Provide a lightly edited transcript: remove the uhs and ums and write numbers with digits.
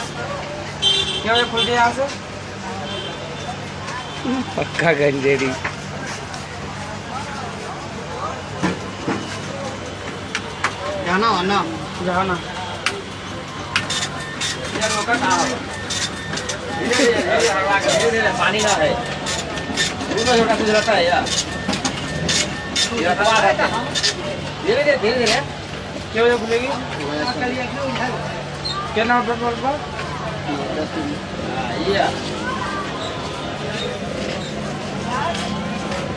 क्या ये खुल गया यहाँ से? पक्का गंजेड़ी। जाना ना जाना पानी ना है छोटा कुछ रहता है यार धीरे धीरे धीरे धीरे क्या वजह खुलेगी क्या नाम पेट्रोल पर ये